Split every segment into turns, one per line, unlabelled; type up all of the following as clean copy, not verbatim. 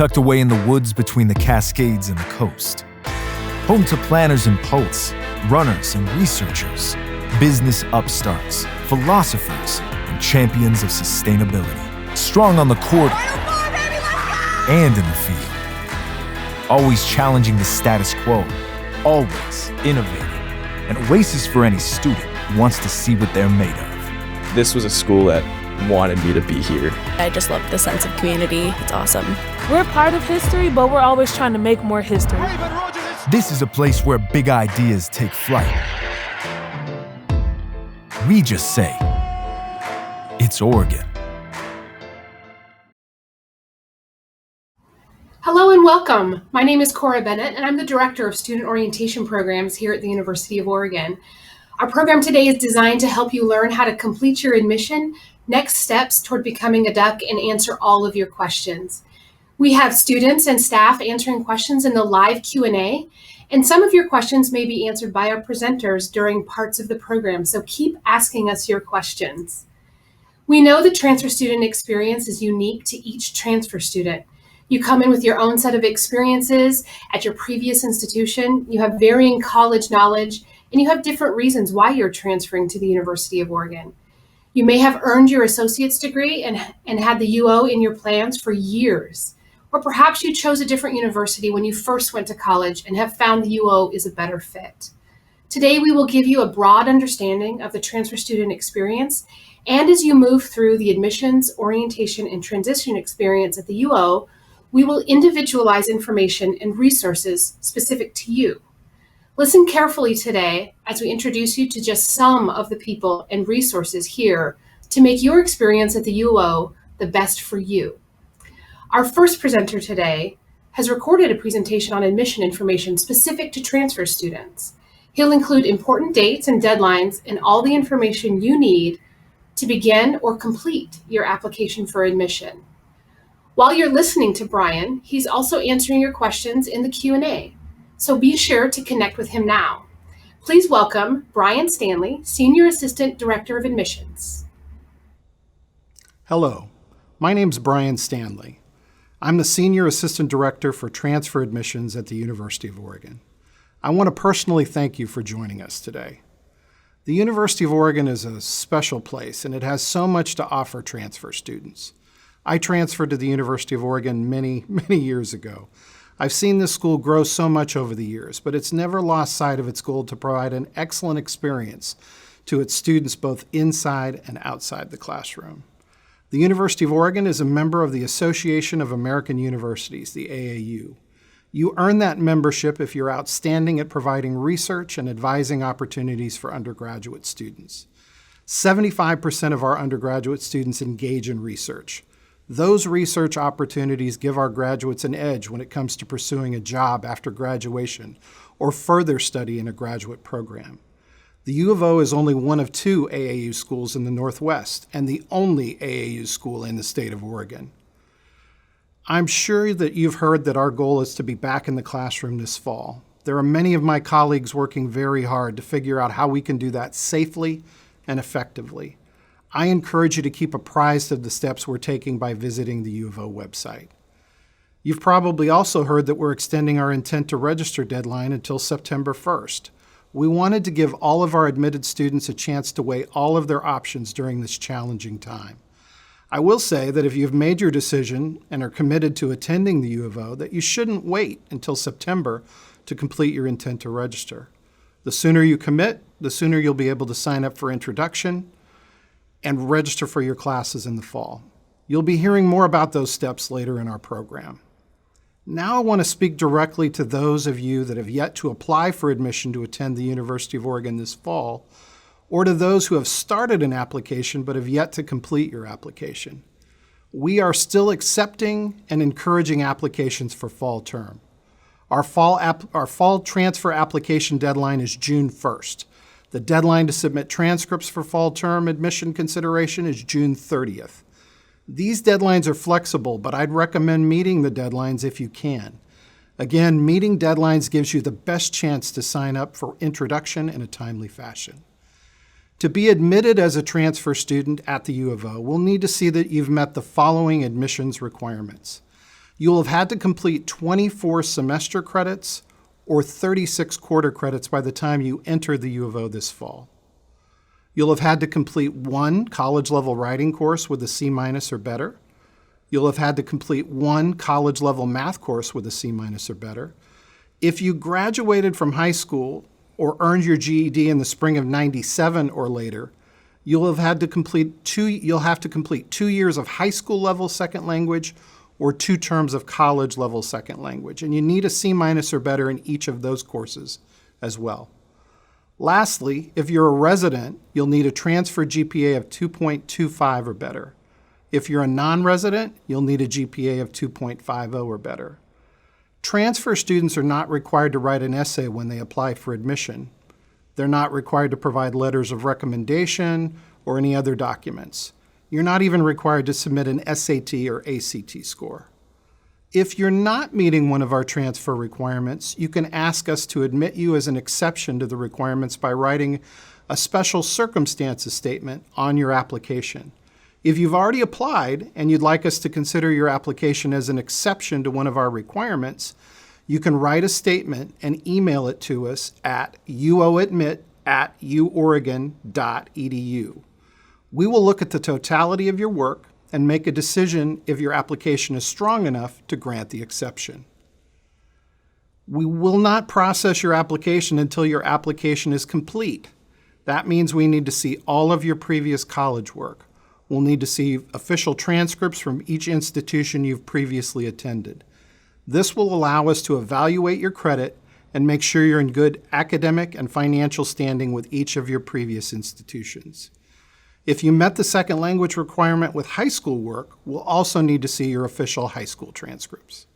tucked away in the woods between the Cascades and the coast. Home to planners and poets, runners and researchers, business upstarts, philosophers, and champions of sustainability. Strong on the court and in the field. Always challenging the status quo, always innovating. An oasis for any student who wants to see what they're made of.
This was a school that wanted me to be here.
I just love the sense of community. It's awesome.
We're part of history, but we're always trying to make more history.
This is a place where big ideas take flight. We just say, it's Oregon.
Hello and welcome. My name is Cora Bennett, and I'm the Director of Student Orientation Programs here at the University of Oregon. Our program today is designed to help you learn how to complete your admission, next steps toward becoming a duck, and answer all of your questions. We have students and staff answering questions in the live Q&A, and some of your questions may be answered by our presenters during parts of the program, so keep asking us your questions. We know the transfer student experience is unique to each transfer student. You come in with your own set of experiences at your previous institution, you have varying college knowledge, and you have different reasons why you're transferring to the University of Oregon. You may have earned your associate's degree and had the UO in your plans for years. Or perhaps you chose a different university when you first went to college and have found the UO is a better fit. Today, we will give you a broad understanding of the transfer student experience, and as you move through the admissions, orientation, and transition experience at the UO, we will individualize information and resources specific to you. Listen carefully today as we introduce you to just some of the people and resources here to make your experience at the UO the best for you. Our first presenter today has recorded a presentation on admission information specific to transfer students. He'll include important dates and deadlines and all the information you need to begin or complete your application for admission. While you're listening to Brian, he's also answering your questions in the Q&A. So be sure to connect with him now. Please welcome Brian Stanley, Senior Assistant Director of Admissions.
Hello, my name's Brian Stanley. I'm the Senior Assistant Director for Transfer Admissions at the University of Oregon. I want to personally thank you for joining us today. The University of Oregon is a special place, and it has so much to offer transfer students. I transferred to the University of Oregon many years ago. I've seen this school grow so much over the years, but it's never lost sight of its goal to provide an excellent experience to its students both inside and outside the classroom. The University of Oregon is a member of the Association of American Universities, the AAU. You earn that membership if you're outstanding at providing research and advising opportunities for undergraduate students. 75% of our undergraduate students engage in research. Those research opportunities give our graduates an edge when it comes to pursuing a job after graduation or further study in a graduate program. The U of O is only one of 2 AAU schools in the Northwest and the only AAU school in the state of Oregon. I'm sure that you've heard that our goal is to be back in the classroom this fall. There are many of my colleagues working very hard to figure out how we can do that safely and effectively. I encourage you to keep apprised of the steps we're taking by visiting the U of O website. You've probably also heard that we're extending our intent to register deadline until September 1st. We wanted to give all of our admitted students a chance to weigh all of their options during this challenging time. I will say that if you've made your decision and are committed to attending the U of O, that you shouldn't wait until September to complete your intent to register. The sooner you commit, the sooner you'll be able to sign up for introduction and register for your classes in the fall. You'll be hearing more about those steps later in our program. Now I want to speak directly to those of you that have yet to apply for admission to attend the University of Oregon this fall, or to those who have started an application but have yet to complete your application. We are still accepting and encouraging applications for fall term. Our fall transfer application deadline is June 1st. The deadline to submit transcripts for fall term admission consideration is June 30th. These deadlines are flexible, but I'd recommend meeting the deadlines if you can. Again, meeting deadlines gives you the best chance to sign up for introduction in a timely fashion. To be admitted as a transfer student at the U of O, we'll need to see that you've met the following admissions requirements. You will have had to complete 24 semester credits or 36 quarter credits by the time you enter the U of O this fall. You'll have had to complete 1 college-level writing course with a C- or better. You'll have had to complete 1 college-level math course with a C- or better. If you graduated from high school or earned your GED in the spring of '97 or later, you'll have to complete 2 years of high school level second language or 2 terms of college level second language. And you need a C- or better in each of those courses as well. Lastly, if you're a resident, you'll need a transfer GPA of 2.25 or better. If you're a non-resident, you'll need a GPA of 2.50 or better. Transfer students are not required to write an essay when they apply for admission. They're not required to provide letters of recommendation or any other documents. You're not even required to submit an SAT or ACT score. If you're not meeting one of our transfer requirements, you can ask us to admit you as an exception to the requirements by writing a special circumstances statement on your application. If you've already applied and you'd like us to consider your application as an exception to one of our requirements, you can write a statement and email it to us at uoadmit@uoregon.edu. We will look at the totality of your work and make a decision if your application is strong enough to grant the exception. We will not process your application until your application is complete. That means we need to see all of your previous college work. We'll need to see official transcripts from each institution you've previously attended. This will allow us to evaluate your credit and make sure you're in good academic and financial standing with each of your previous institutions. If you met the second language requirement with high school work, we'll also need to see your official high school transcripts.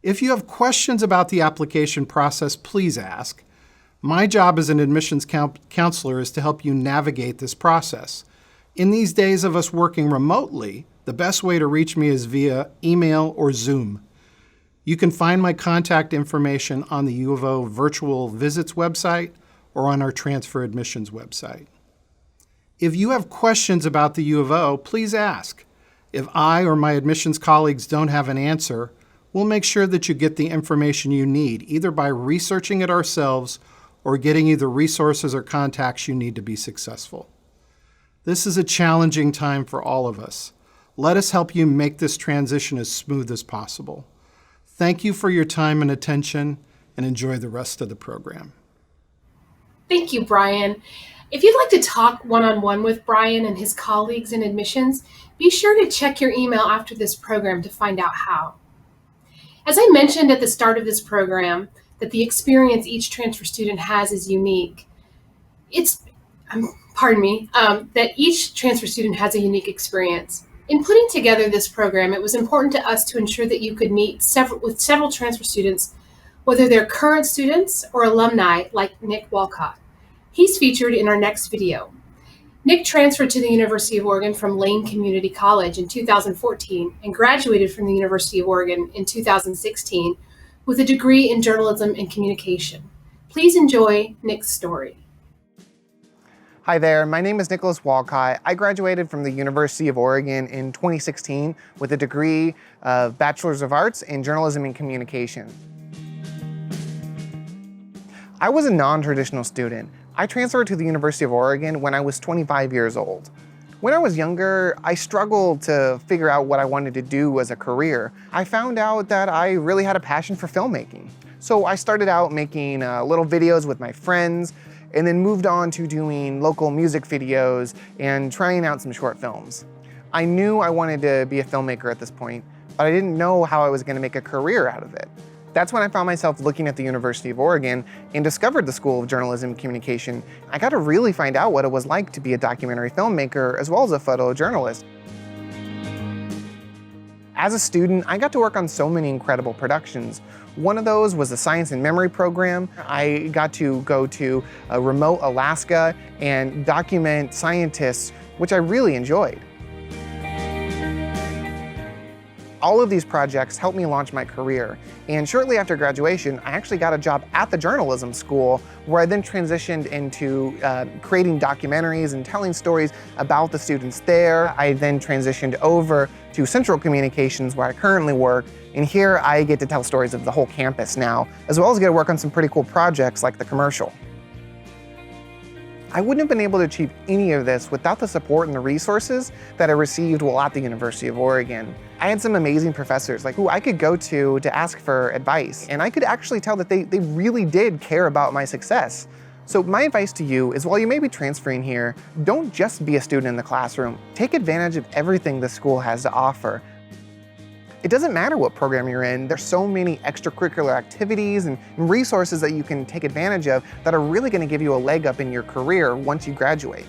If you have questions about the application process, please ask. My job as an admissions counselor is to help you navigate this process. In these days of us working remotely, the best way to reach me is via email or Zoom. You can find my contact information on the U of O Virtual Visits website or on our Transfer Admissions website. If you have questions about the U of O, please ask. If I or my admissions colleagues don't have an answer, we'll make sure that you get the information you need, either by researching it ourselves or getting you the resources or contacts you need to be successful. This is a challenging time for all of us. Let us help you make this transition as smooth as possible. Thank you for your time and attention, and enjoy the rest of the program.
Thank you, Brian. If you'd like to talk one-on-one with Brian and his colleagues in admissions, be sure to check your email after this program to find out how. As I mentioned at the start of this program, that the experience each transfer student has is unique. That each transfer student has a unique experience. In putting together this program, it was important to us to ensure that you could meet with several transfer students, whether they're current students or alumni like Nic Walcott. He's featured in our next video. Nic transferred to the University of Oregon from Lane Community College in 2014 and graduated from the University of Oregon in 2016 with a degree in journalism and communication. Please enjoy Nic's story.
Hi there, my name is Nic Walcott. I graduated from the University of Oregon in 2016 with a degree of Bachelor's of Arts in Journalism and Communication. I was a non-traditional student. I transferred to the University of Oregon when I was 25 years old. When I was younger, I struggled to figure out what I wanted to do as a career. I found out that I really had a passion for filmmaking. So I started out making little videos with my friends, and then moved on to doing local music videos and trying out some short films. I knew I wanted to be a filmmaker at this point, but I didn't know how I was going to make a career out of it. That's when I found myself looking at the University of Oregon and discovered the School of Journalism and Communication. I got to really find out what it was like to be a documentary filmmaker as well as a photojournalist. As a student, I got to work on so many incredible productions. One of those was the Science and Memory program. I got to go to remote Alaska and document scientists, which I really enjoyed. All of these projects helped me launch my career. And shortly after graduation, I actually got a job at the journalism school, where I then transitioned into creating documentaries and telling stories about the students there. I then transitioned over to Central Communications, where I currently work. And here I get to tell stories of the whole campus now, as well as get to work on some pretty cool projects like the commercial. I wouldn't have been able to achieve any of this without the support and the resources that I received while at the University of Oregon. I had some amazing professors who I could go to ask for advice, and I could actually tell that they really did care about my success. So my advice to you is, while you may be transferring here, don't just be a student in the classroom. Take advantage of everything the school has to offer. It doesn't matter what program you're in, there's so many extracurricular activities and resources that you can take advantage of that are really going to give you a leg up in your career once you graduate.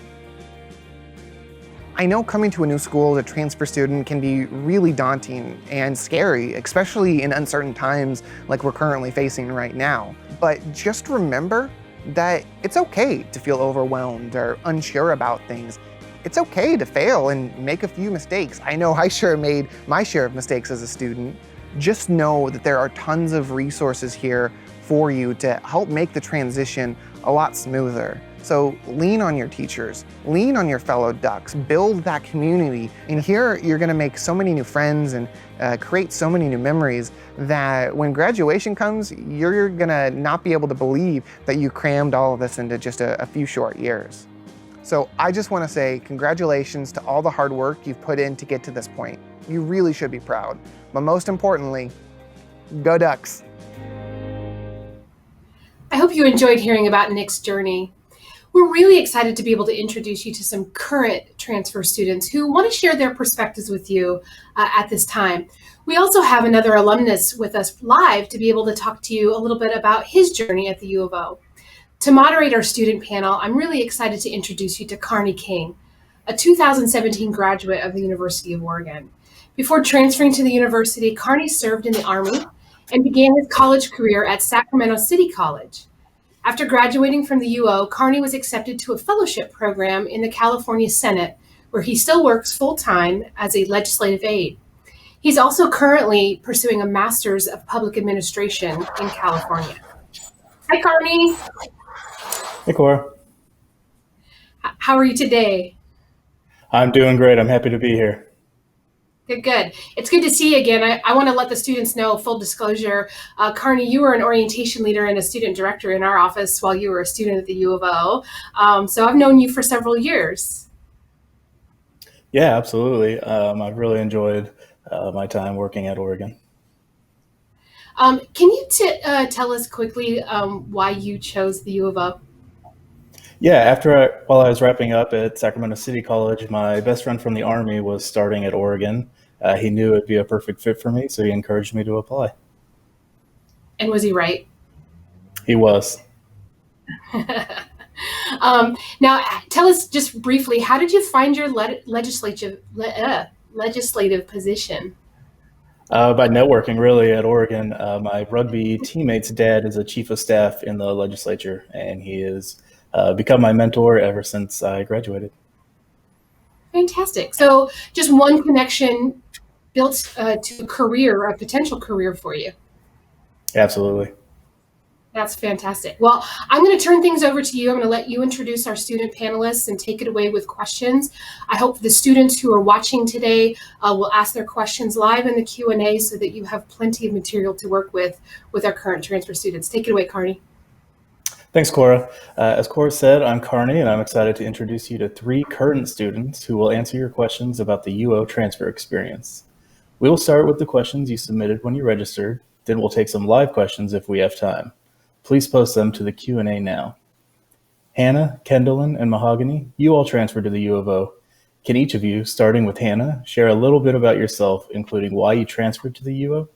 I know coming to a new school as a transfer student can be really daunting and scary, especially in uncertain times like we're currently facing right now. But just remember that it's okay to feel overwhelmed or unsure about things. It's okay to fail and make a few mistakes. I know I sure made my share of mistakes as a student. Just know that there are tons of resources here for you to help make the transition a lot smoother. So lean on your teachers, lean on your fellow ducks, build that community. And here you're gonna make so many new friends and create so many new memories that when graduation comes, you're gonna not be able to believe that you crammed all of this into just a few short years. So I just want to say congratulations to all the hard work you've put in to get to this point. You really should be proud. But most importantly, go Ducks.
I hope you enjoyed hearing about Nic's journey. We're really excited to be able to introduce you to some current transfer students who want to share their perspectives with you at this time. We also have another alumnus with us live to be able to talk to you a little bit about his journey at the U of O. To moderate our student panel, I'm really excited to introduce you to Carney King, a 2017 graduate of the University of Oregon. Before transferring to the university, Carney served in the Army and began his college career at Sacramento City College. After graduating from the UO, Carney was accepted to a fellowship program in the California Senate, where he still works full-time as a legislative aide. He's also currently pursuing a Master's of Public Administration in California. Hi, Carney.
Hey, Cora.
How are you today?
I'm doing great. I'm happy to be here.
Good. It's good to see you again. I want to let the students know, full disclosure, Carney, you were an orientation leader and a student director in our office while you were a student at the U of O. So I've known you for several years.
Yeah, absolutely. I've really enjoyed my time working at Oregon.
Can you tell us quickly why you chose the U of O?
Yeah, while I was wrapping up at Sacramento City College, my best friend from the Army was starting at Oregon. He knew it'd be a perfect fit for me, so he encouraged me to apply.
And was he right?
He was.
Now, tell us just briefly, how did you find your legislative position?
By networking, really, at Oregon. My rugby teammate's dad is a chief of staff in the legislature, and he has become my mentor ever since I graduated.
Fantastic. So just one connection built to a potential career for you.
Absolutely.
That's fantastic. Well, I'm going to turn things over to you. I'm going to let you introduce our student panelists and take it away with questions. I hope the students who are watching today will ask their questions live in the Q&A so that you have plenty of material to work with our current transfer students. Take it away, Carney.
Thanks, Cora. As Cora said, I'm Carney, and I'm excited to introduce you to 3 current students who will answer your questions about the UO transfer experience. We will start with the questions you submitted when you registered, then we'll take some live questions if we have time. Please post them to the Q&A now. Hannah, Kendallin, and Mahogany, you all transferred to the U of O. Can each of you, starting with Hannah, share a little bit about yourself, including why you transferred to the UO?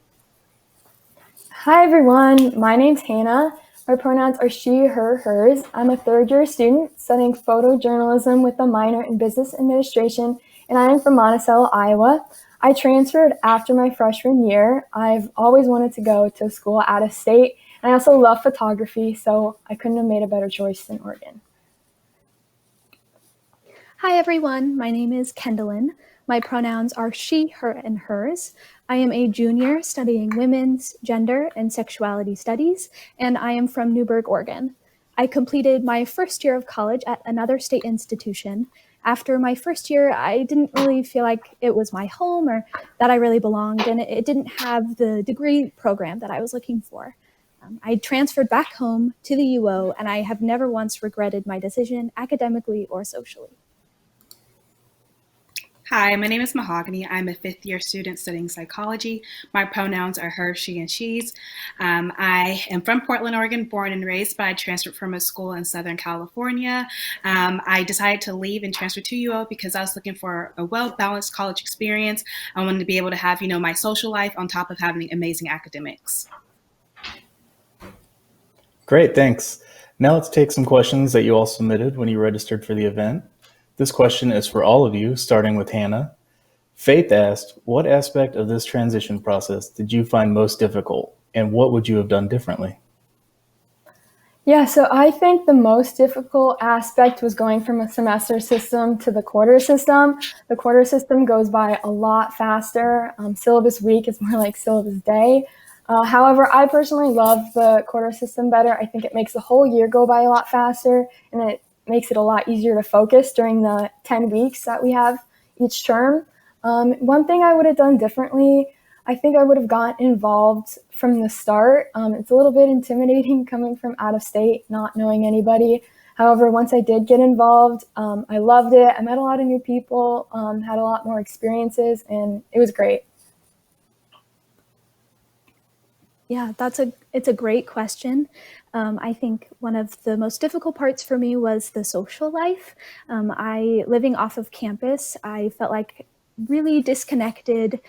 Hi, everyone. My name's Hannah. My pronouns are she, her, hers. I'm a third-year student studying photojournalism with a minor in business administration, and I am from Monticello, Iowa. I transferred after my freshman year. I've always wanted to go to school out of state, and I also love photography, so I couldn't have made a better choice than Oregon.
Hi, everyone. My name is Kendallin. My pronouns are she, her, and hers. I am a junior studying women's, gender, and sexuality studies, and I am from Newburgh, Oregon. I completed my first year of college at another state institution. After my first year, I didn't really feel like it was my home or that I really belonged, and it didn't have the degree program that I was looking for. I transferred back home to the UO, and I have never once regretted my decision academically or socially.
Hi, my name is Mahogany. I'm a fifth-year student studying psychology. My pronouns are her, she, and she's. I am from Portland, Oregon, born and raised, but I transferred from a school in Southern California. I decided to leave and transfer to UO because I was looking for a well-balanced college experience. I wanted to be able to have, my social life on top of having amazing academics.
Great, thanks. Now let's take some questions that you all submitted when you registered for the event. This question is for all of you, starting with Hannah. Faith asked, what aspect of this transition process did you find most difficult, and what would you have done differently?
Yeah, so I think the most difficult aspect was going from a semester system to the quarter system. The quarter system goes by a lot faster. Syllabus week is more like syllabus day. However, I personally love the quarter system better. I think it makes the whole year go by a lot faster, and it makes it a lot easier to focus during the 10 weeks that we have each term. One thing I would have done differently, I think I would have gotten involved from the start. It's a little bit intimidating coming from out of state, not knowing anybody. However, once I did get involved, I loved it. I met a lot of new people, had a lot more experiences, and it was great.
Yeah, it's a great question. I think one of the most difficult parts for me was the social life. Living off of campus, I felt like really disconnected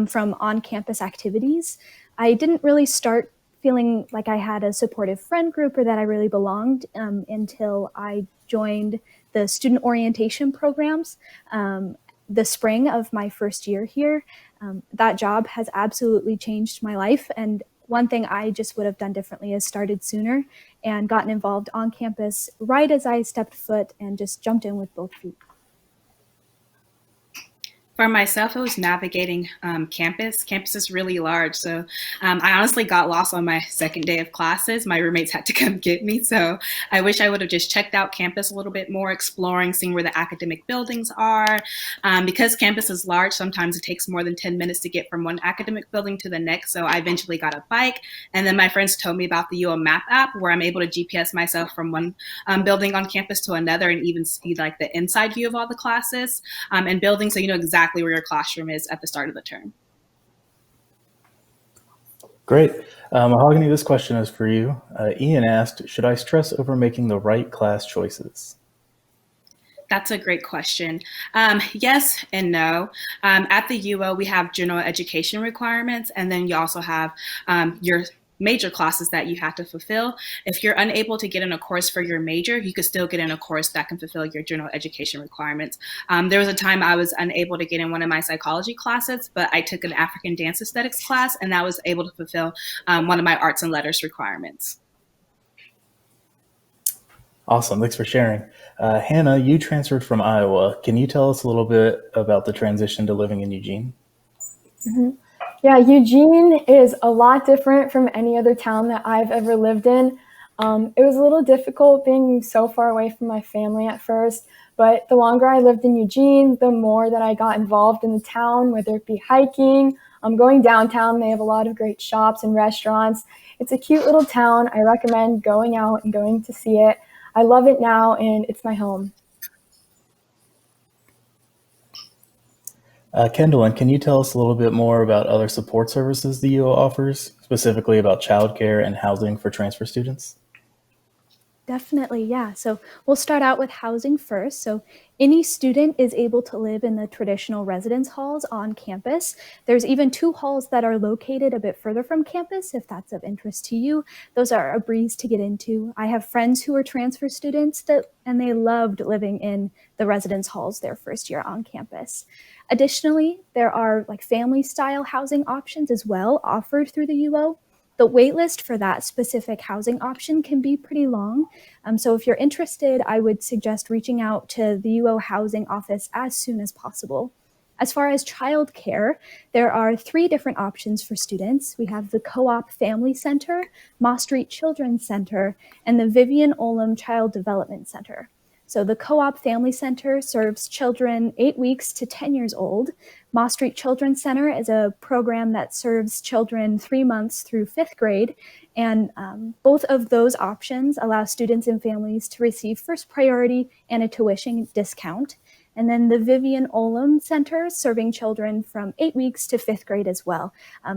from on-campus activities. I didn't really start feeling like I had a supportive friend group or that I really belonged until I joined the student orientation programs the spring of my first year here. That job has absolutely changed my life, and one thing I just would have done differently is started sooner and gotten involved on campus right as I stepped foot and just jumped in with both feet.
For myself, it was navigating campus. Campus is really large, so I honestly got lost on my second day of classes. My roommates had to come get me, so I wish I would have just checked out campus a little bit more, exploring, seeing where the academic buildings are. Because campus is large, sometimes it takes more than 10 minutes to get from one academic building to the next, so I eventually got a bike, and then my friends told me about the UO Map app, where I'm able to GPS myself from one building on campus to another and even see like the inside view of all the classes and buildings, so you know exactly where your classroom is at the start of the term.
Great. Mahogany, this question is for you. Ian asked, should I stress over making the right class choices?
That's a great question. Yes and no. At the UO, we have general education requirements, and then you also have your major classes that you have to fulfill. If you're unable to get in a course for your major, you could still get in a course that can fulfill your general education requirements. There was a time I was unable to get in one of my psychology classes, but I took an African dance aesthetics class, and that was able to fulfill one of my arts and letters requirements.
Awesome, thanks for sharing. Hannah, you transferred from Iowa. Can you tell us a little bit about the transition to living in Eugene?
Mm-hmm. Yeah, Eugene is a lot different from any other town that I've ever lived in. It was a little difficult being so far away from my family at first, but the longer I lived in Eugene, the more that I got involved in the town, whether it be hiking, going downtown. They have a lot of great shops and restaurants. It's a cute little town. I recommend going out and going to see it. I love it now, and it's my home.
Kendall, can you tell us a little bit more about other support services the UO offers, specifically about childcare and housing for transfer students?
Definitely, yeah. So we'll start out with housing first. So any student is able to live in the traditional residence halls on campus. There's even 2 halls that are located a bit further from campus, if that's of interest to you. Those are a breeze to get into. I have friends who are transfer students and they loved living in the residence halls their first year on campus. Additionally, there are like family style housing options as well offered through the UO. The waitlist for that specific housing option can be pretty long. So if you're interested, I would suggest reaching out to the UO housing office as soon as possible. As far as childcare, there are 3 different options for students. We have the Co-op Family Center, Moss Street Children's Center, and the Vivian Olem Child Development Center. So the Co-op Family Center serves children 8 weeks to 10 years old. Moss Street Children's Center is a program that serves children 3 months through 5th grade. And both of those options allow students and families to receive first priority and a tuition discount. And then the Vivian Olem Center serving children from 8 weeks to 5th grade as well.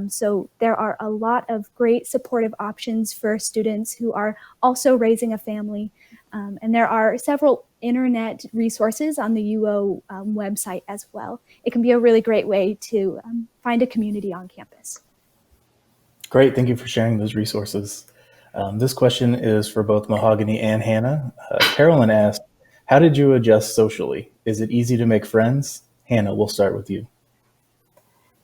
So there are a lot of great supportive options for students who are also raising a family. And there are several internet resources on the UO website as well. It can be a really great way to find a community on campus.
Great, thank you for sharing those resources. This question is for both Mahogany and Hannah. Carolyn asked, how did you adjust socially? Is it easy to make friends? Hannah, we'll start with you.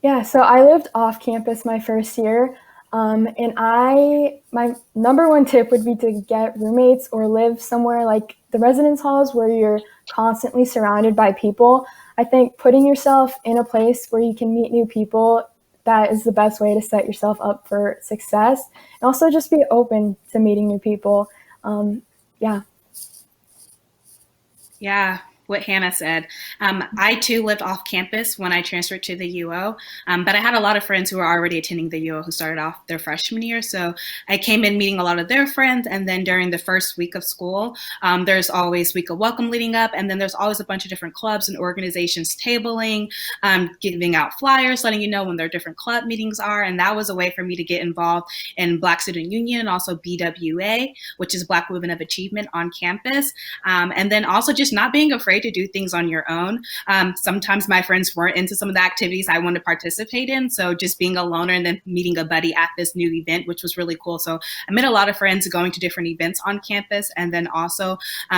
Yeah, so I lived off campus my first year. And my number one tip would be to get roommates or live somewhere like the residence halls where you're constantly surrounded by people. I think putting yourself in a place where you can meet new people, that is the best way to set yourself up for success. And also just be open to meeting new people.
Yeah, what Hannah said. I too lived off campus when I transferred to the UO, but I had a lot of friends who were already attending the UO who started off their freshman year. So I came in meeting a lot of their friends, and then during the first week of school, there's always week of welcome leading up, and then there's always a bunch of different clubs and organizations tabling, giving out flyers, letting you know when their different club meetings are, and that was a way for me to get involved in Black Student Union and also BWA, which is Black Women of Achievement on campus, and then also just not being afraid to do things on your own. Sometimes my friends weren't into some of the activities I wanted to participate in. So just being a loner and then meeting a buddy at this new event, which was really cool. So I met a lot of friends going to different events on campus, and then also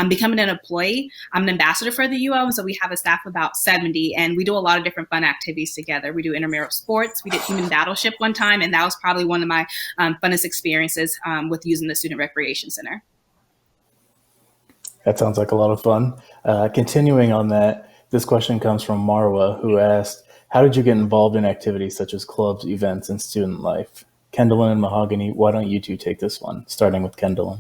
becoming an employee. I'm an ambassador for the UO. So we have a staff of about 70, and we do a lot of different fun activities together. We do intramural sports. We did human battleship one time, and that was probably one of my funnest experiences with using the Student Recreation Center.
That sounds like a lot of fun. Continuing on that, this question comes from Marwa, who asked, how did you get involved in activities such as clubs, events, and student life? Kendallin and Mahogany, why don't you two take this one, starting with Kendallin?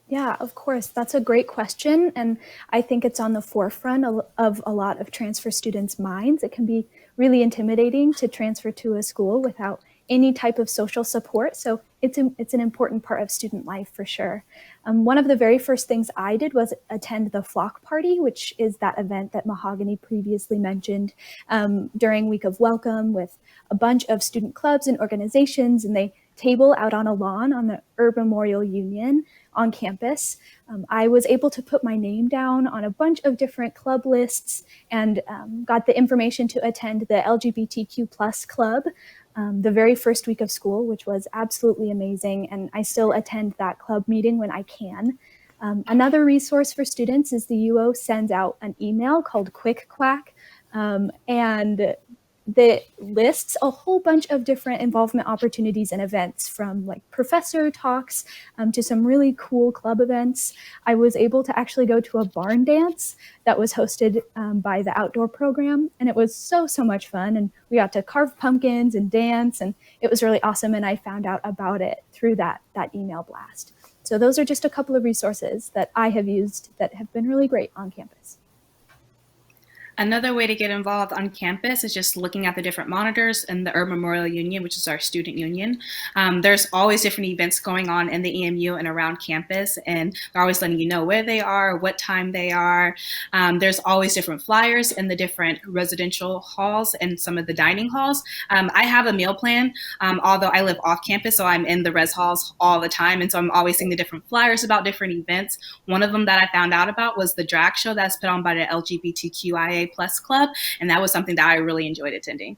Yeah, of course. That's a great question. And I think it's on the forefront of a lot of transfer students' minds. It can be really intimidating to transfer to a school without any type of social support. So it's an important part of student life for sure. One of the very first things I did was attend the Flock Party, which is that event that Mahogany previously mentioned, during Week of Welcome with a bunch of student clubs and organizations, and they table out on a lawn on the Urban Memorial Union on campus. I was able to put my name down on a bunch of different club lists and got the information to attend the LGBTQ plus club the very first week of school, which was absolutely amazing. And I still attend that club meeting when I can. Another resource for students is the UO sends out an email called Quick Quack, and that lists a whole bunch of different involvement opportunities and events, from like professor talks to some really cool club events. I was able to actually go to a barn dance that was hosted by the outdoor program, and it was so much fun. And we got to carve pumpkins and dance, and it was really awesome. And I found out about it through that email blast. So those are just a couple of resources that I have used that have been really great on campus.
Another way to get involved on campus is just looking at the different monitors in the Urban Memorial Union, which is our student union. There's always different events going on in the EMU and around campus, and they're always letting you know where they are, what time they are. There's always different flyers in the different residential halls and some of the dining halls. I have a meal plan, although I live off campus, so I'm in the res halls all the time, and so I'm always seeing the different flyers about different events. One of them that I found out about was the drag show that's put on by the LGBTQIA plus club, and that was something that I really enjoyed attending.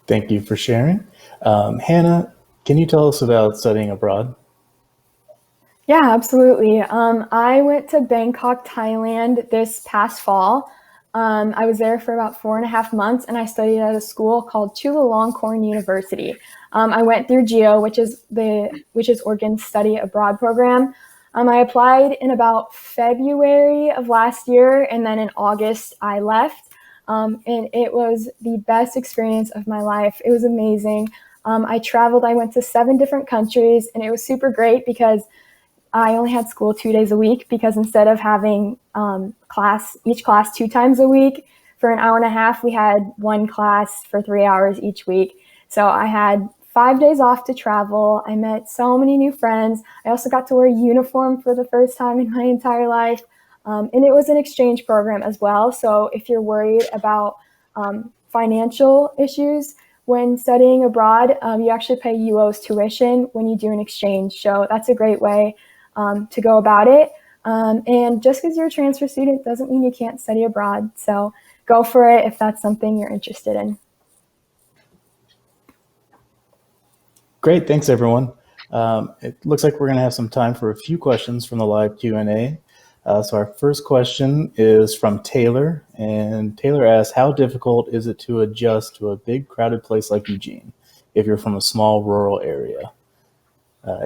Thank you for sharing. Hannah, can you tell us about studying abroad?
Yeah, absolutely. I went to Bangkok, Thailand this past fall. I was there for about 4.5 months, and I studied at a school called Chulalongkorn University. I went through GEO, which is Oregon's study abroad program. I applied in about February of last year, and then in August I left, and it was the best experience of my life. It was amazing. I traveled, I went to 7 different countries, and it was super great because I only had school 2 days a week, because instead of having each class 2 times a week for an hour and a half, we had one class for 3 hours each week. So I had 5 days off to travel. I met so many new friends. I also got to wear a uniform for the first time in my entire life. And it was an exchange program as well. So if you're worried about financial issues when studying abroad, you actually pay UO's tuition when you do an exchange. So that's a great way to go about it. And just because you're a transfer student doesn't mean you can't study abroad. So go for it if that's something you're interested in.
Great, thanks everyone. It looks like we're going to have some time for a few questions from the live Q&A. So our first question is from Taylor, and Taylor asks, how difficult is it to adjust to a big crowded place like Eugene if you're from a small rural area?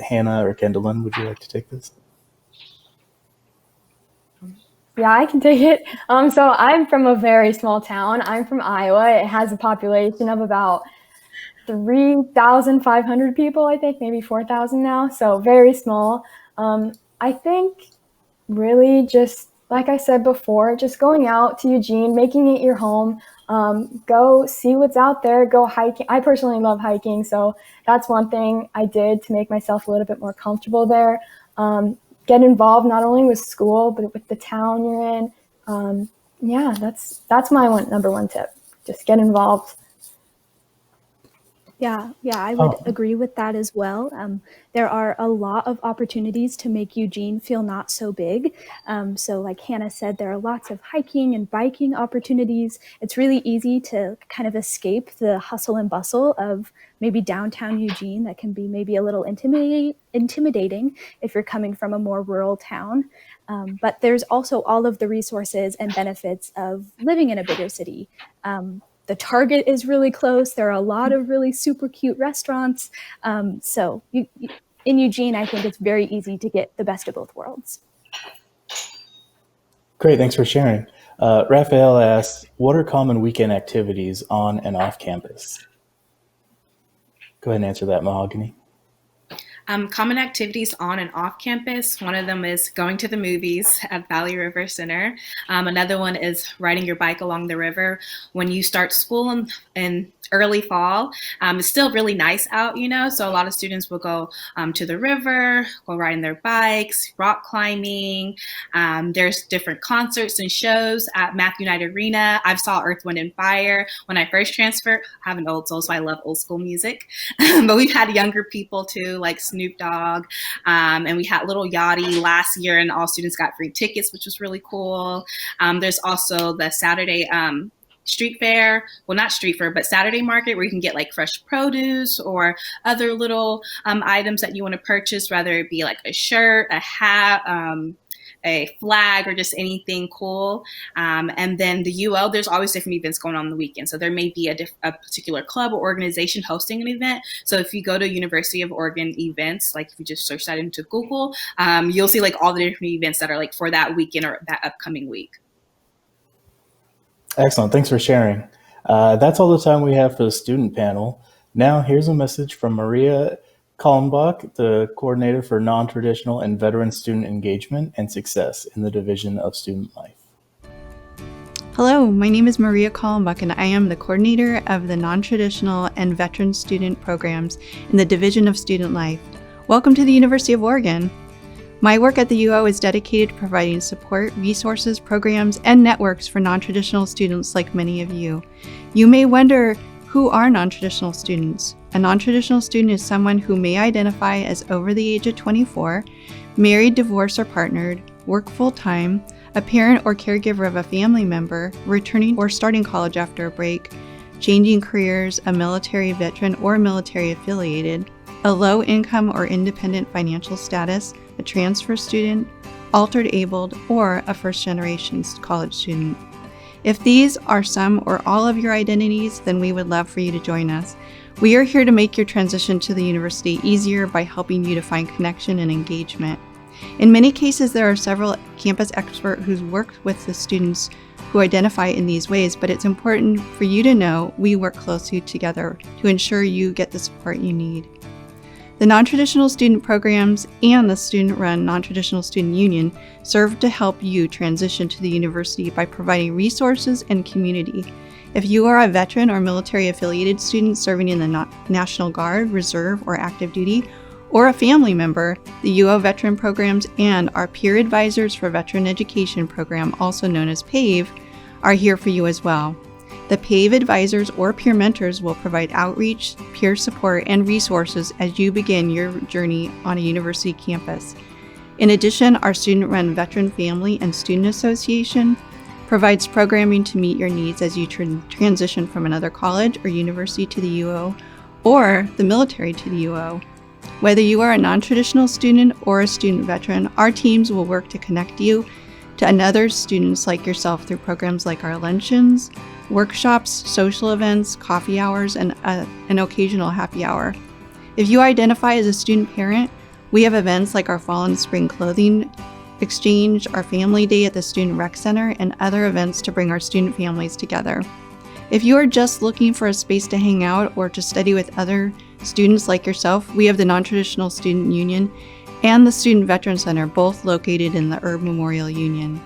Hannah or Kendallin, would you like to take this?
Yeah, I can take it. So I'm from a very small town. I'm from Iowa. It has a population of about 3,500 people, I think, maybe 4,000 now. So very small. I think really just, like I said before, just going out to Eugene, making it your home, go see what's out there, go hiking. I personally love hiking, so that's one thing I did to make myself a little bit more comfortable there. Get involved not only with school, but with the town you're in. Yeah, that's my number one tip. Just get involved.
Yeah, I would agree with that as well. There are a lot of opportunities to make Eugene feel not so big. So like Hannah said, there are lots of hiking and biking opportunities. It's really easy to kind of escape the hustle and bustle of maybe downtown Eugene that can be maybe a little intimidating if you're coming from a more rural town. But there's also all of the resources and benefits of living in a bigger city. The Target is really close. There are a lot of really super cute restaurants. So in Eugene, I think it's very easy to get the best of both worlds.
Great, thanks for sharing. Raphael asks, what are common weekend activities on and off campus? Go ahead and answer that, Mahogany.
Common activities on and off campus. One of them is going to the movies at Valley River Center. Another one is riding your bike along the river. When you start school in early fall, it's still really nice out, so a lot of students will go to the river, go riding their bikes, rock climbing. There's different concerts and shows at Math Unite Arena. I saw Earth, Wind, and Fire when I first transferred. I have an old soul, so I love old school music. But we've had younger people too, like Snoop Dogg. And we had Little Yachty last year, and all students got free tickets, which was really cool. There's also the Saturday street fair, well, not street fair, but Saturday market, where you can get like fresh produce or other little items that you want to purchase, whether it be like a shirt, a hat, a flag, or just anything cool. And then the UL, there's always different events going on the weekend. So there may be a particular club or organization hosting an event. So if you go to University of Oregon events, like if you just search that into Google, you'll see like all the different events that are like for that weekend or that upcoming week.
Excellent, thanks for sharing. That's all the time we have for the student panel. Now here's a message from Maria Kalnbach, the coordinator for non-traditional and veteran student engagement and success in the Division of Student Life.
Hello, my name is Maria Kalnbach, and I am the coordinator of the non-traditional and veteran student programs in the Division of Student Life. Welcome to the University of Oregon. My work at the UO is dedicated to providing support, resources, programs, and networks for non-traditional students like many of you. You may wonder, who are non-traditional students? A non-traditional student is someone who may identify as over the age of 24, married, divorced, or partnered, work full-time, a parent or caregiver of a family member, returning or starting college after a break, changing careers, a military veteran or military affiliated, a low income or independent financial status, a transfer student, altered abled, or a first-generation college student. If these are some or all of your identities, then we would love for you to join us. We are here to make your transition to the university easier by helping you to find connection and engagement. In many cases, there are several campus experts who's worked with the students who identify in these ways, but it's important for you to know we work closely together to ensure you get the support you need. The non-traditional student programs and the student-run non-traditional student union serve to help you transition to the university by providing resources and community. If you are a veteran or military-affiliated student serving in the National Guard, Reserve, or active duty, or a family member, the UO Veteran Programs and our Peer Advisors for Veteran Education program, also known as PAVE, are here for you as well. The PAVE advisors or peer mentors will provide outreach, peer support, and resources as you begin your journey on a university campus. In addition, our student-run Veteran Family and Student Association provides programming to meet your needs as you transition from another college or university to the UO or the military to the UO. Whether you are a non-traditional student or a student veteran, our teams will work to connect you to other students like yourself through programs like our luncheons, workshops, social events, coffee hours, and an occasional happy hour. If you identify as a student parent, we have events like our fall and spring clothing exchange, our family day at the Student Rec Center, and other events to bring our student families together. If you are just looking for a space to hang out or to study with other students like yourself, we have the Non-Traditional Student Union and the Student Veteran Center, both located in the Herb Memorial Union.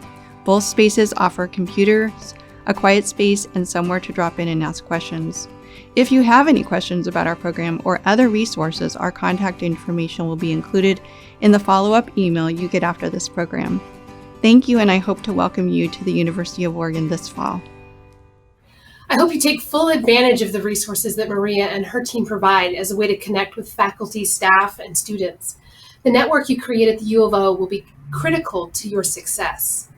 Both spaces offer computers, a quiet space, and somewhere to drop in and ask questions. If you have any questions about our program or other resources, our contact information will be included in the follow-up email you get after this program. Thank you, and I hope to welcome you to the University of Oregon this fall.
I hope you take full advantage of the resources that Maria and her team provide as a way to connect with faculty, staff, and students. The network you create at the U of O will be critical to your success.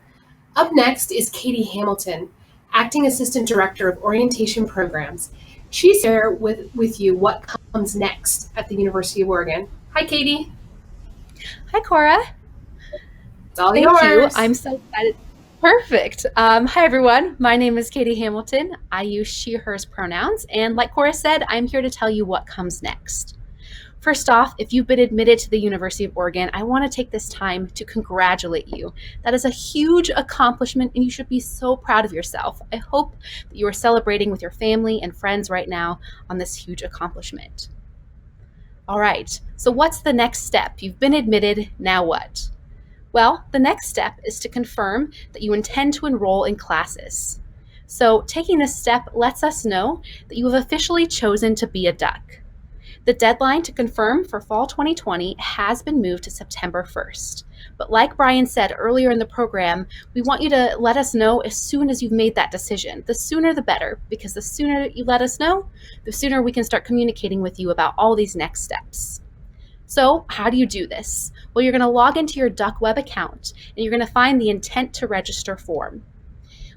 Up next is Katie Hamilton, Acting Assistant Director of Orientation Programs. She's here with you what comes next at the University of Oregon. Hi, Katie.
Hi, Cora.
It's all yours.
Thank you. I'm so excited. Perfect. Hi, everyone. My name is Katie Hamilton. I use she, hers pronouns. And like Cora said, I'm here to tell you what comes next. First off, if you've been admitted to the University of Oregon, I want to take this time to congratulate you. That is a huge accomplishment, and you should be so proud of yourself. I hope that you are celebrating with your family and friends right now on this huge accomplishment. All right, so what's the next step? You've been admitted, now what? Well, the next step is to confirm that you intend to enroll in classes. So taking this step lets us know that you have officially chosen to be a duck. The deadline to confirm for fall 2020 has been moved to September 1st. But like Brian said earlier in the program, we want you to let us know as soon as you've made that decision. The sooner the better, because the sooner you let us know, the sooner we can start communicating with you about all these next steps. So how do you do this? Well, you're going to log into your Duck Web account and you're going to find the intent to register form.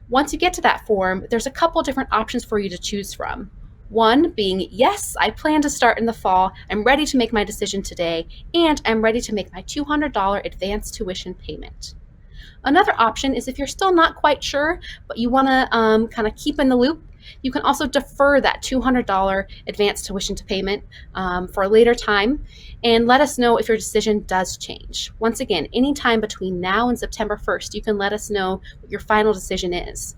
Once you get to that form, there's a couple different options for you to choose from. One being, yes, I plan to start in the fall, I'm ready to make my decision today, and I'm ready to make my $200 advance tuition payment. Another option is if you're still not quite sure, but you want to kind of keep in the loop, you can also defer that $200 advance tuition payment for a later time and let us know if your decision does change. Once again, anytime between now and September 1st, you can let us know what your final decision is.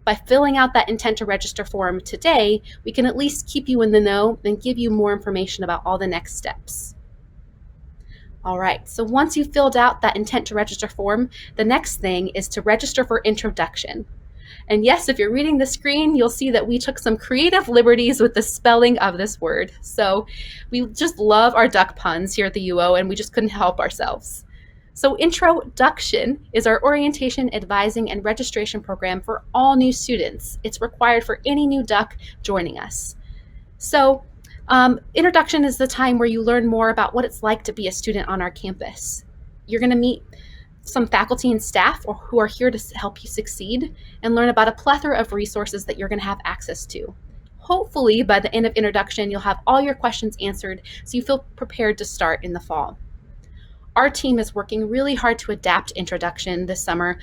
By filling out that intent to register form today, we can at least keep you in the know and give you more information about all the next steps. All right, so once you've filled out that intent to register form, the next thing is to register for introduction. And yes, if you're reading the screen, you'll see that we took some creative liberties with the spelling of this word. So we just love our duck puns here at the UO, and we just couldn't help ourselves. So Introduction is our orientation, advising, and registration program for all new students. It's required for any new duck joining us. So Introduction is the time where you learn more about what it's like to be a student on our campus. You're going to meet some faculty and staff who are here to help you succeed and learn about a plethora of resources that you're going to have access to. Hopefully, by the end of Introduction, you'll have all your questions answered so you feel prepared to start in the fall. Our team is working really hard to adapt Introduction this summer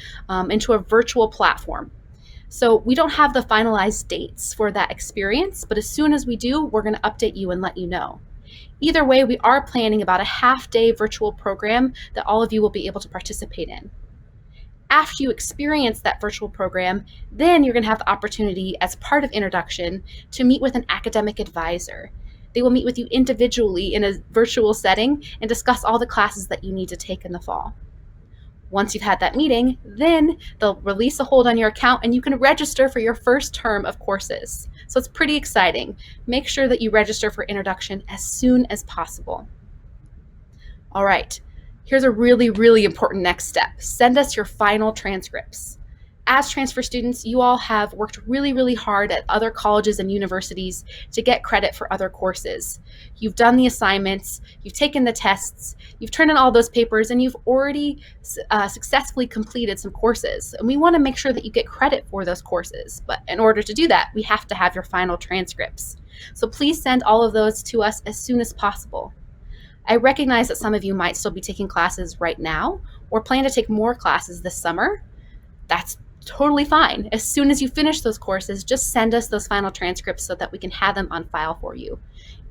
into a virtual platform. So we don't have the finalized dates for that experience, but as soon as we do, we're going to update you and let you know. Either way, we are planning about a half-day virtual program that all of you will be able to participate in. After you experience that virtual program, then you're going to have the opportunity as part of introduction to meet with an academic advisor. They will meet with you individually in a virtual setting and discuss all the classes that you need to take in the fall. Once you've had that meeting, then they'll release a hold on your account and you can register for your first term of courses. So it's pretty exciting. Make sure that you register for introduction as soon as possible. All right, here's a really, really important next step. Send us your final transcripts. As transfer students, you all have worked really, really hard at other colleges and universities to get credit for other courses. You've done the assignments, you've taken the tests, you've turned in all those papers, and you've already successfully completed some courses. And we want to make sure that you get credit for those courses. But in order to do that, we have to have your final transcripts. So please send all of those to us as soon as possible. I recognize that some of you might still be taking classes right now or plan to take more classes this summer. That's totally fine. As soon as you finish those courses, just send us those final transcripts so that we can have them on file for you.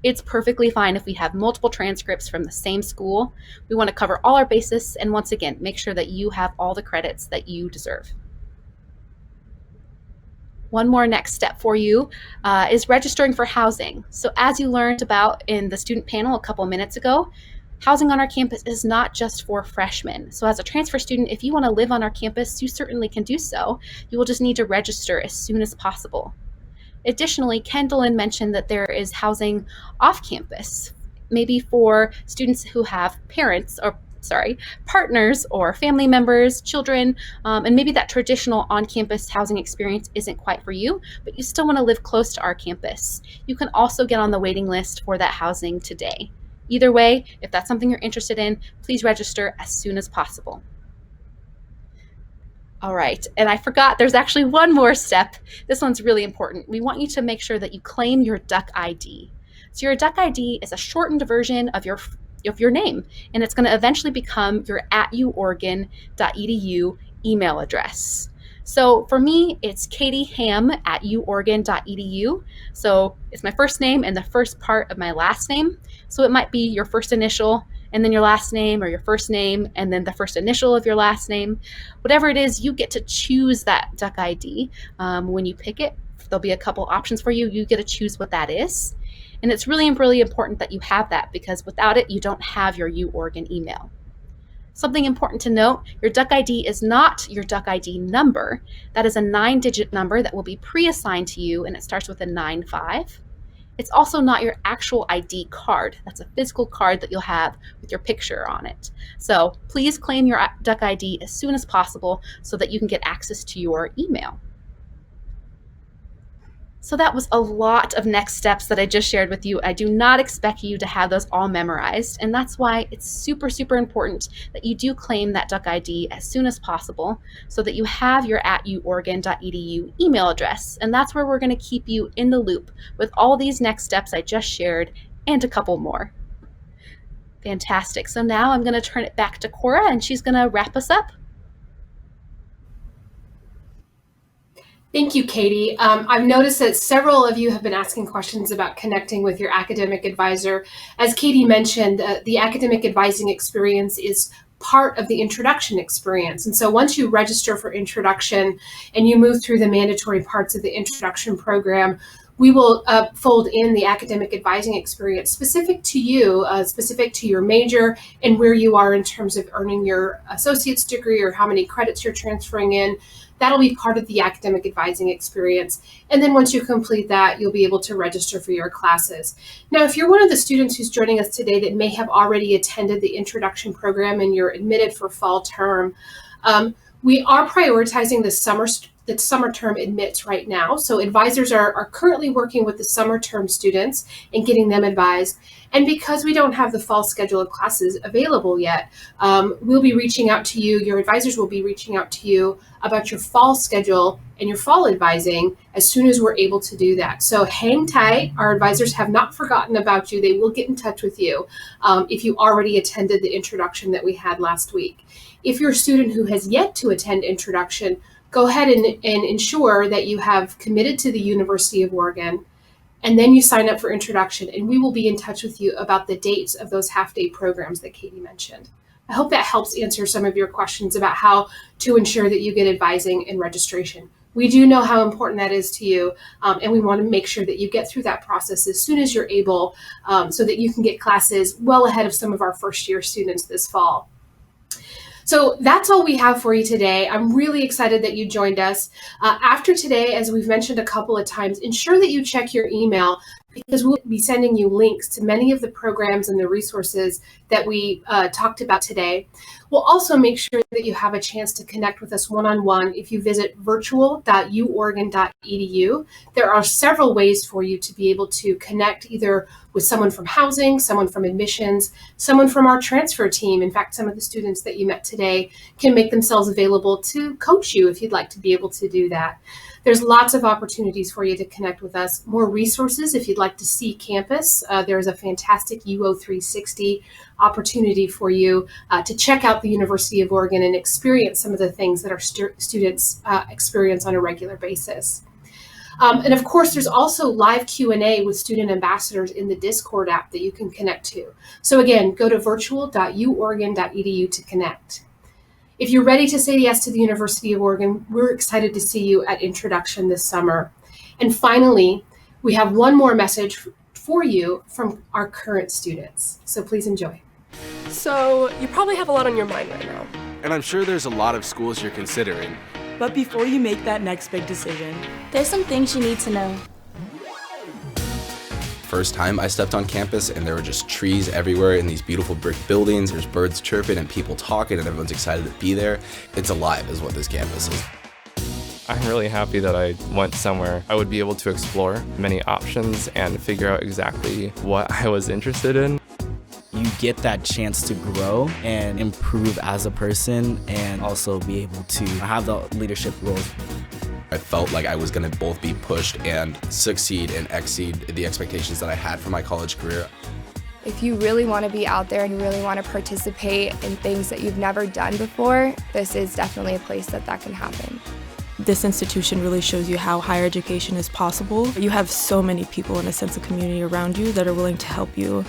It's perfectly fine if we have multiple transcripts from the same school. We want to cover all our bases and once again, make sure that you have all the credits that you deserve. One more next step for you is registering for housing. So as you learned about in the student panel a couple minutes ago, housing on our campus is not just for freshmen. So as a transfer student, if you want to live on our campus, you certainly can do so. You will just need to register as soon as possible. Additionally, Kendallin mentioned that there is housing off campus, maybe for students who have partners or family members, children, and maybe that traditional on-campus housing experience isn't quite for you, but you still want to live close to our campus. You can also get on the waiting list for that housing today. Either way, if that's something you're interested in, please register as soon as possible. All right, and I forgot there's actually one more step. This one's really important. We want you to make sure that you claim your Duck ID. So your Duck ID is a shortened version of your name, and it's going to eventually become your @uoregon.edu email address. So for me, it's katieham@uoregon.edu. So it's my first name and the first part of my last name. So it might be your first initial and then your last name, or your first name and then the first initial of your last name. Whatever it is, you get to choose that Duck ID. When you pick it, there'll be a couple options for you. You get to choose what that is. And it's really, really important that you have that, because without it, you don't have your UOregon email. Something important to note, your Duck ID is not your Duck ID number. That is a 9-digit number that will be pre-assigned to you, and it starts with a 95. It's also not your actual ID card. That's a physical card that you'll have with your picture on it. So please claim your Duck ID as soon as possible so that you can get access to your email. So that was a lot of next steps that I just shared with you. I do not expect you to have those all memorized, and that's why it's super, super important that you do claim that Duck ID as soon as possible so that you have your @uoregon.edu email address, and that's where we're going to keep you in the loop with all these next steps I just shared and a couple more. Fantastic. So now I'm going to turn it back to Cora, and she's going to wrap us up.
Thank you, Katie. I've noticed that several of you have been asking questions about connecting with your academic advisor. As Katie mentioned, the academic advising experience is part of the introduction experience. And so once you register for introduction and you move through the mandatory parts of the introduction program, we will fold in the academic advising experience specific to you, specific to your major and where you are in terms of earning your associate's degree or how many credits you're transferring in. That'll be part of the academic advising experience. And then once you complete that, you'll be able to register for your classes. Now, if you're one of the students who's joining us today that may have already attended the introduction program and you're admitted for fall term, we are prioritizing the summer term admits right now. So advisors are currently working with the summer term students and getting them advised. And because we don't have the fall schedule of classes available yet, we'll be reaching out to you, your advisors will be reaching out to you about your fall schedule and your fall advising as soon as we're able to do that. So hang tight, our advisors have not forgotten about you. They will get in touch with you if you already attended the introduction that we had last week. If you're a student who has yet to attend introduction, go ahead and ensure that you have committed to the University of Oregon and then you sign up for introduction, and we will be in touch with you about the dates of those half-day programs that Katie mentioned. I hope that helps answer some of your questions about how to ensure that you get advising and registration. We do know how important that is to you, and we want to make sure that you get through that process as soon as you're able, so that you can get classes well ahead of some of our first-year students this fall. So that's all we have for you today. I'm really excited that you joined us. After today, as we've mentioned a couple of times, ensure that you check your email, because we'll be sending you links to many of the programs and the resources that we talked about today. We'll also make sure that you have a chance to connect with us one-on-one if you visit virtual.uoregon.edu. There are several ways for you to be able to connect either with someone from housing, someone from admissions, someone from our transfer team. In fact, some of the students that you met today can make themselves available to coach you if you'd like to be able to do that. There's lots of opportunities for you to connect with us. More resources if you'd like to see campus. There's a fantastic UO 360 opportunity for you to check out the University of Oregon and experience some of the things that our students experience on a regular basis. And of course, there's also live Q&A with student ambassadors in the Discord app that you can connect to. So again, go to virtual.uoregon.edu to connect. If you're ready to say yes to the University of Oregon, we're excited to see you at Introduction this summer. And finally, we have one more message for you from our current students. So please enjoy.
So you probably have a lot on your mind right now.
And I'm sure there's a lot of schools you're considering.
But before you make that next big decision,
there's some things you need to know.
First time I stepped on campus and there were just trees everywhere in these beautiful brick buildings. There's birds chirping and people talking and everyone's excited to be there. It's alive is what this campus is.
I'm really happy that I went somewhere I would be able to explore many options and figure out exactly what I was interested in.
You get that chance to grow and improve as a person and also be able to have the leadership roles.
I felt like I was going to both be pushed and succeed and exceed the expectations that I had for my college career.
If you really want to be out there and you really want to participate in things that you've never done before, this is definitely a place that can happen.
This institution really shows you how higher education is possible. You have so many people and a sense of community around you that are willing to help you.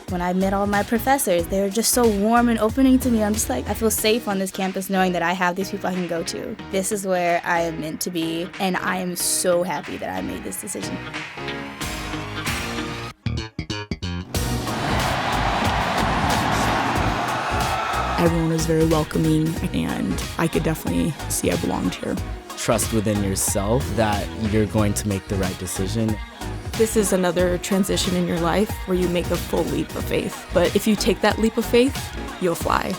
When I met all my professors, they were just so warm and opening to me. I'm just like, I feel safe on this campus knowing that I have these people I can go to. This is where I am meant to be, and I am so happy that I made this decision.
Everyone is very welcoming, and I could definitely see I belonged here.
Trust within yourself that you're going to make the right decision.
This is another transition in your life where you make a full leap of faith. But if you take that leap of faith, you'll fly.